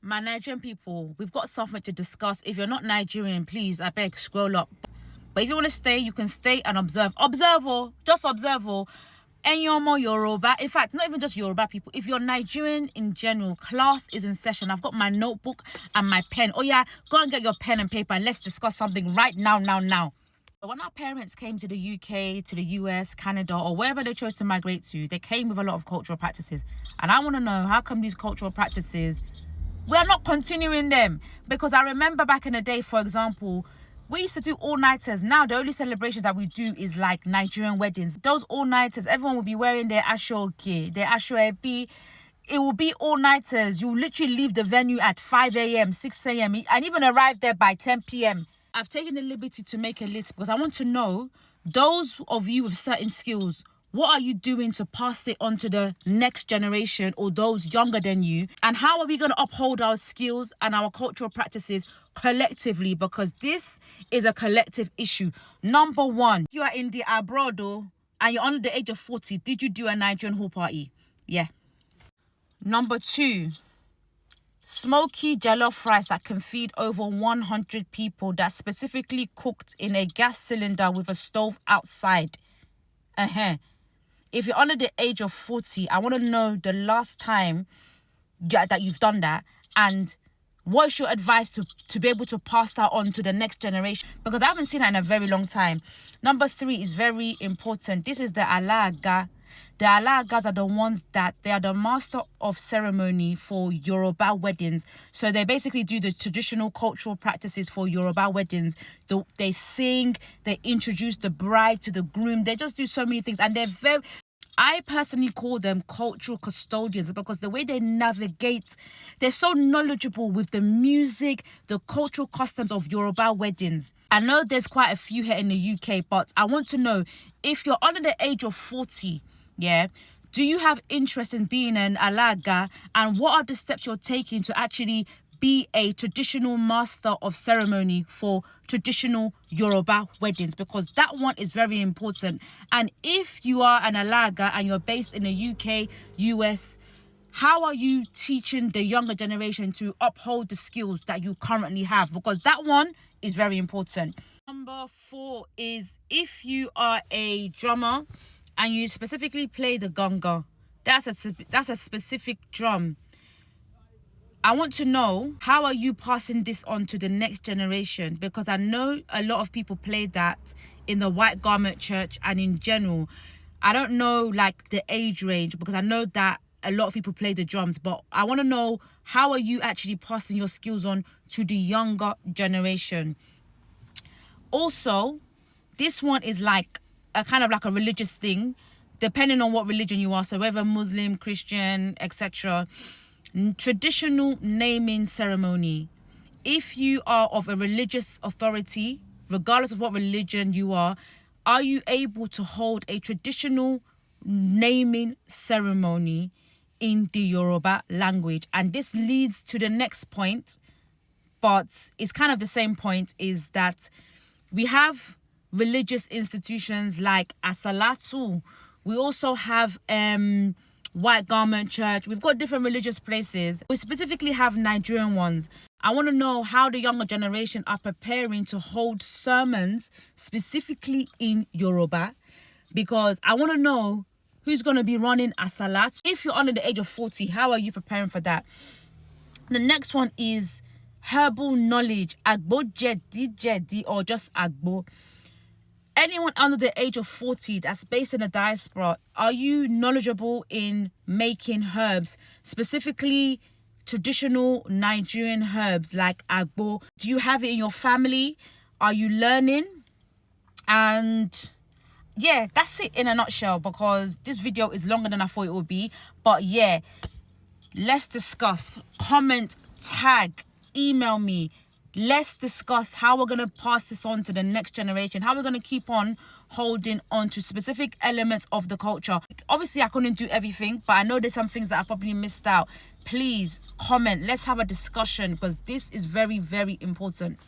My Nigerian people, we've got something to discuss. If you're not Nigerian, please, I beg, scroll up. But if you want to stay, you can stay and observe. Observe, just observe. Enyomo Yoruba. In fact, not even just Yoruba people. If you're Nigerian in general, class is in session. I've got my notebook and my pen. Oh yeah, go and get your pen and paper and let's discuss something right now. When our parents came to the UK, to the US, Canada, or wherever they chose to migrate to, they came with a lot of cultural practices. And I want to know, how come these cultural practices, we are not continuing them? Because I remember back in the day, for example, we used to do all-nighters. Now, the only celebrations that we do is like Nigerian weddings. Those all-nighters, everyone will be wearing their ashoke, their ashoebi. It will be all-nighters. You literally leave the venue at 5 a.m., 6 a.m., and even arrive there by 10 p.m. I've taken the liberty to make a list because I want to know, those of you with certain skills, what are you doing to pass it on to the next generation or those younger than you? And how are we going to uphold our skills and our cultural practices collectively? Because this is a collective issue. Number one, you are in the abroad and you're under the age of 40. Did you do a Nigerian hall party? Yeah. Number two, smoky jollof rice that can feed over 100 people, that's specifically cooked in a gas cylinder with a stove outside. If you're under the age of 40, I want to know the last time that you've done that, and what's your advice to be able to pass that on to the next generation? Because I haven't seen that in a very long time. Number three is very important. This is the alaga. The alagas are the ones that they are the master of ceremony for Yoruba weddings. So they basically do the traditional cultural practices for Yoruba weddings. They sing, they introduce the bride to the groom. They just do so many things. And I personally call them cultural custodians because the way they navigate, they're so knowledgeable with the music, the cultural customs of Yoruba weddings. I know there's quite a few here in the UK, but I want to know, if you're under the age of 40, do you have interest in being an alaga, and what are the steps you're taking to actually be a traditional master of ceremony for traditional Yoruba weddings? Because that one is very important. And if you are an alaga and you're based in the UK, US, how are you teaching the younger generation to uphold the skills that you currently have? Because that one is very important. Number four is, if you are a drummer and you specifically play the ganga, that's a specific drum. I want to know, how are you passing this on to the next generation? Because I know a lot of people play that in the white garment church and in general. I don't know like the age range, because I know that a lot of people play the drums, but I want to know, how are you actually passing your skills on to the younger generation? Also, this one is like a kind of like a religious thing, depending on what religion you are. So whether Muslim, Christian, etc. Traditional naming ceremony. If you are of a religious authority, regardless of what religion you are you able to hold a traditional naming ceremony in the Yoruba language? And this leads to the next point, but it's kind of the same point, is that we have religious institutions like Asalatu. We also have White Garment Church. We've got different religious places. We specifically have Nigerian ones. I want to know how the younger generation are preparing to hold sermons specifically in Yoruba, because I want to know who's going to be running Asalat. If you're under the age of 40, how are you preparing for that? The next one is herbal knowledge. Agbo jedi or just Agbo. Anyone under the age of 40 that's based in the diaspora, are you knowledgeable in making herbs, specifically traditional Nigerian herbs like Agbo? Do you have it in your family? Are you learning? And yeah, that's it in a nutshell, because this video is longer than I thought it would be. But yeah, let's discuss. Comment, tag, email me. Let's discuss how we're going to pass this on to the next generation, how we're going to keep on holding on to specific elements of the culture. Obviously, I couldn't do everything, but I know there's some things that I've probably missed out. Please comment. Let's have a discussion, because this is very, very important.